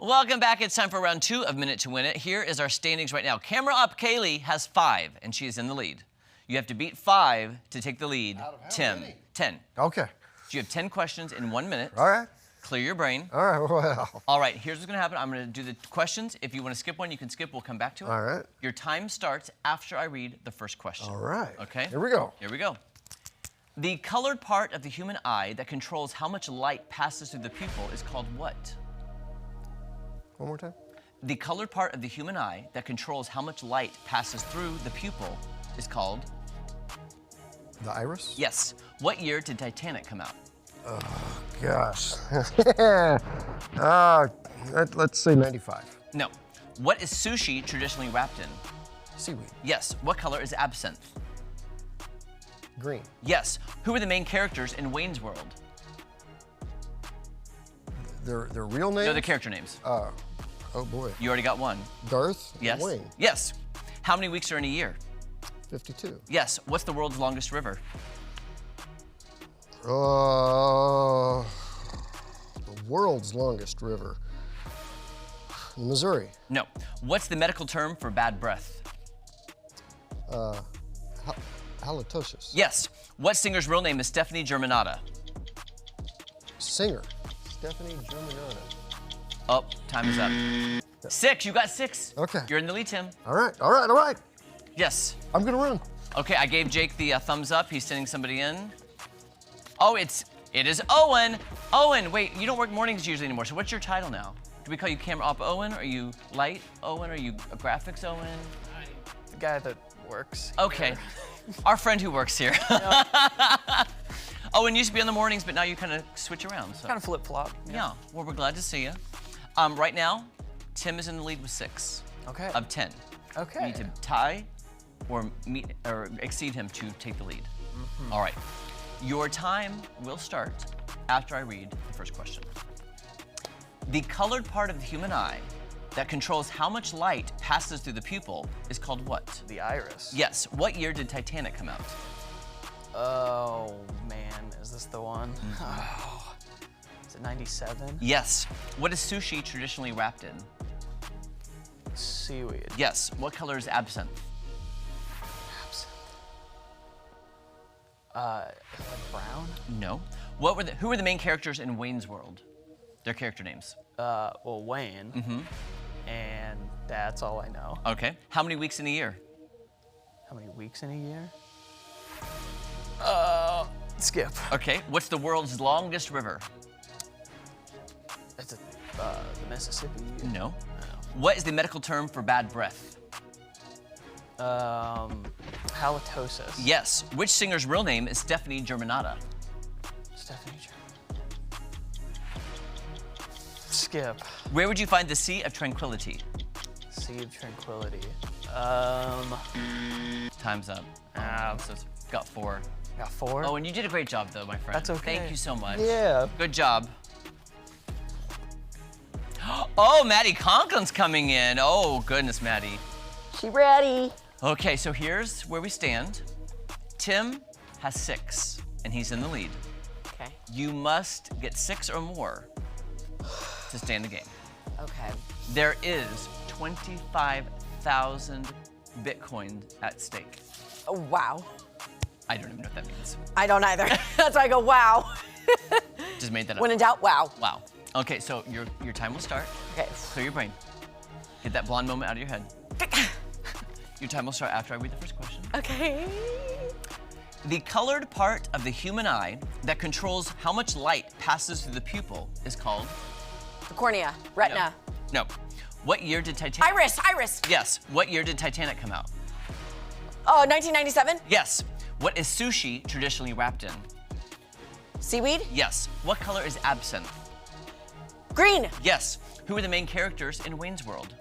Welcome back. It's time for round 2 of Minute to Win It. Here is our standings right now. Camera up, Kaylee has 5, and she is in the lead. You have to beat 5 to take the lead. Out of how Tim, many? 10. Okay. You have 10 questions in 1 minute. All right. Clear your brain. All right, well. All right, here's what's gonna happen. I'm gonna do the questions. If you wanna skip one, you can skip. We'll come back to it. All right. Your time starts after I read the first question. All right. Okay? Here we go. Here we go. The colored part of the human eye that controls how much light passes through the pupil is called what? One more time. The colored part of the human eye that controls how much light passes through the pupil is called? The iris? Yes. What year did Titanic come out? Gosh. Let's say 95. No. What is sushi traditionally wrapped in? Seaweed. Yes. What color is absinthe? Green. Yes. Who are the main characters in Wayne's World? Their real name? They're the character names. Oh boy. You already got one. Darth and Yes. Wayne. Yes. How many weeks are in a year? 52. Yes. What's the world's longest river? The world's longest river. Missouri. No. What's the medical term for bad breath? Halitosis. Yes. What singer's real name is Stephanie Germanotta? Singer. Stephanie Germanotta. Oh, time is up. 6. You got 6. Okay. You're in the lead, Tim. All right, all right, all right. Yes. I'm gonna run. Okay, I gave Jake the thumbs up. He's sending somebody in. Oh, it is Owen. Owen, wait, you don't work mornings usually anymore, so what's your title now? Do we call you camera op Owen? Are you light Owen? Are you a graphics Owen? The guy that works. Okay. Our friend who works here. Owen used to be on the mornings, but now you kind of switch around. So. Kind of flip-flop. Yeah, well, we're glad to see you. Right now, Tim is in the lead with 6 Okay. of 10. Okay. You need to tie or meet or exceed him to take the lead. All right. Your time will start after I read the first question. The colored part of the human eye that controls how much light passes through the pupil is called what? The iris. Yes. What year did Titanic come out? Oh, man. Is this the one? Oh. Is it 97? Yes. What is sushi traditionally wrapped in? Seaweed. Yes. What color is absinthe? Absinthe. Like brown? No. Who were the main characters in Wayne's World? Their character names. Well, Wayne. And that's all I know. Okay. How many weeks in a year? How many weeks in a year? Skip. Okay. What's the world's longest river? It's the Mississippi. No. What is the medical term for bad breath? Halitosis. Yes. Which singer's real name is Stephanie Germanotta? Stephanie. Skip. Where would you find the Sea of Tranquility? Sea of Tranquility. Time's up. So it's got 4. Got 4? Oh, and you did a great job, though, my friend. That's okay. Thank you so much. Yeah. Good job. Oh, Maddie Conklin's coming in. Oh, goodness, Maddie. She ready. Okay, so here's where we stand. Tim has 6, and he's in the lead. Okay. You must get 6 or more to stay in the game. Okay. There is 25,000 Bitcoin at stake. Oh, wow. I don't even know what that means. I don't either. That's why I go, wow. Just made that up. When in doubt, wow. Wow. Okay, so your time will start. Okay. Clear your brain. Get that blonde moment out of your head. Your time will start after I read the first question. Okay. The colored part of the human eye that controls how much light passes through the pupil is called? The cornea, retina. No. What year did Titanic? Iris. Yes. What year did Titanic come out? Oh, 1997. Yes. What is sushi traditionally wrapped in? Seaweed. Yes. What color is absinthe? Green. Yes. Who are the main characters in Wayne's World?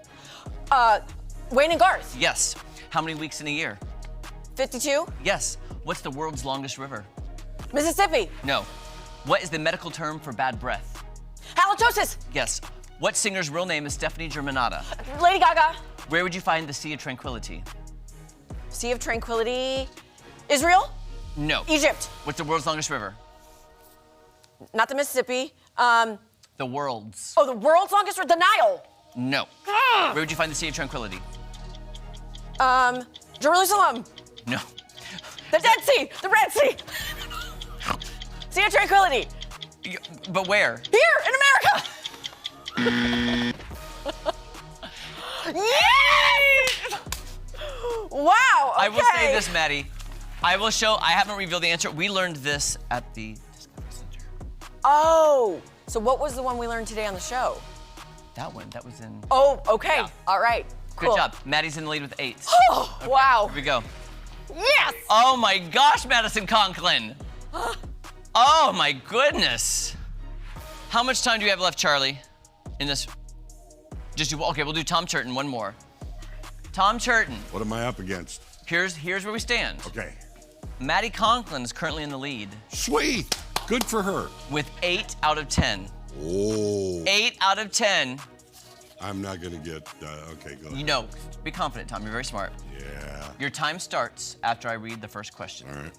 Wayne and Garth. Yes. How many weeks in a year? 52. Yes. What's the world's longest river? Mississippi. No. What is the medical term for bad breath? Halitosis. Yes. What singer's real name is Stephanie Germanotta? Lady Gaga. Where would you find the Sea of Tranquility? Sea of Tranquility. Israel. No. Egypt. What's the world's longest river? Not the Mississippi. The The world's. Oh, the world's longest river, the Nile. No. Where would you find the Sea of Tranquility? Jerusalem. No. The Dead Sea. The Red Sea. Sea of Tranquility. But where? Here in America. Yes! Wow. Okay. I will say this, Maddie. I haven't revealed the answer. We learned this at the Discovery Center. Oh, so what was the one we learned today on the show? That one, that was in. Oh, okay. Yeah. All right. Good Cool. job. Maddie's in the lead with 8. Oh, wow. Here we go. Yes. Oh my gosh, Madison Conklin. Oh my goodness. How much time do you have left, Charlie? In this? Okay, we'll do Tom Churton, one more. Tom Churton, What am I up against? here's where we stand. Okay. Maddie Conklin is currently in the lead Sweet. Good for her. with 8 out of 10. Oh. 8 out of 10. I'm not going to get. Okay, go ahead. You know, be confident, Tom. You're very smart. Yeah. Your time starts after I read the first question. All right.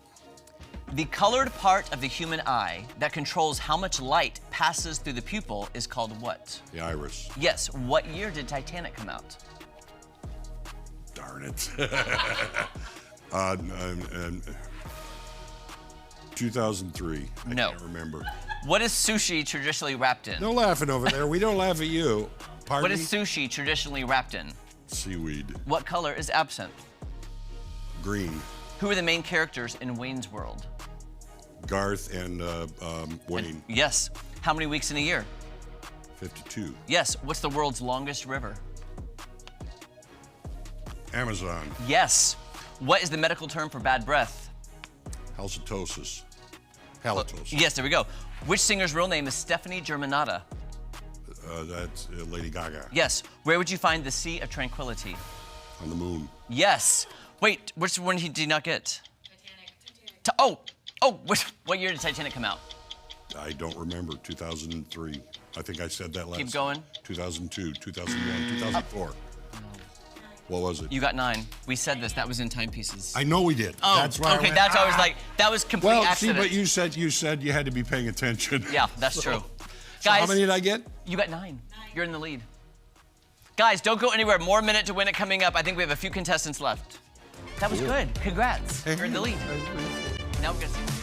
The colored part of the human eye that controls how much light passes through the pupil is called what? The iris. Yes, what year did Titanic come out? Darn it. 2003. No. I can't remember. What is sushi traditionally wrapped in? No laughing over there. We don't laugh at you. Pardon What me? is sushi traditionally wrapped in? Seaweed. What color is absinthe? Green. Who are the main characters in Wayne's World? Garth and Wayne. Yes. How many weeks in a year? 52. Yes. What's the world's longest river? Amazon. Yes. What is the medical term for bad breath? Halitosis. Halitosis. Yes, there we go. Which singer's real name is Stephanie Germanotta? That's Lady Gaga. Yes. Where would you find the Sea of Tranquility? On the moon. Yes. Wait, which one did he not get? What year did Titanic come out? I don't remember. 2003. I think I said that last Keep going. 2002, 2001, 2004. What was it? You got 9. We said this. That was in timepieces. I know we did. Oh, That's why I okay. went, That's why I was like, that was complete Well, accident. see, but you said you had to be paying attention. Yeah, that's true. So Guys, how many did I get? you got 9. You're in the lead. Guys, don't go anywhere. More Minute to Win It coming up. I think we have a few contestants left. That was good. Congrats. You're in the lead. Now we're gonna see.